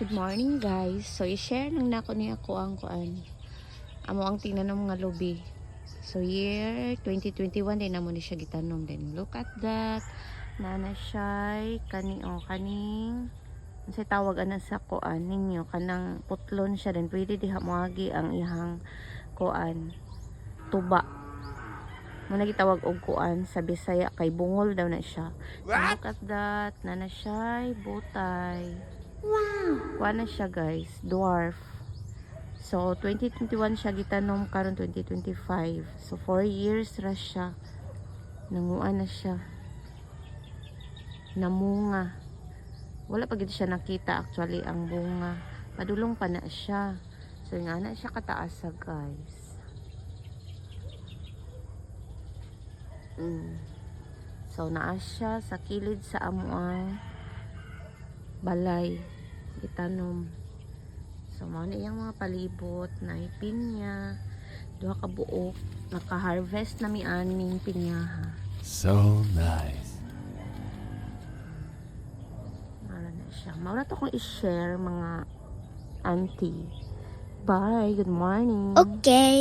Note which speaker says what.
Speaker 1: Good morning guys. So i-share nang nako ni ako ang kuan. Amo ang tinanom nga lubi. So year 2021 din namo ni siya gitanom din. Look at that. Nana siya kaning unsay tawag ana sa kuan ninyo kanang putlon siya din pwede diha moagi ang ihang kuan tuba. Muna gitawag og kuan sa Bisaya kay bungol daw na siya. So, look at that. Nana siya butay. Wow! Kuha na siya guys, dwarf. So, 2021 siya gitanom karon 2025. So, 4 years ra siya. Nanguha na siya. Namunga. Wala pa gid siya nakita actually ang bunga. Padulong pa na siya. So, nga na siya kataas guys. So, naa siya sa kilid sa amuang balay itanom. So mao na iyang mga palibot na pinya, duha ka buok, naka-harvest na mi aning pinyaha.
Speaker 2: So nice.
Speaker 1: Mara na siya. Maura to kong i-share mga auntie. Bye, good morning.
Speaker 3: Okay.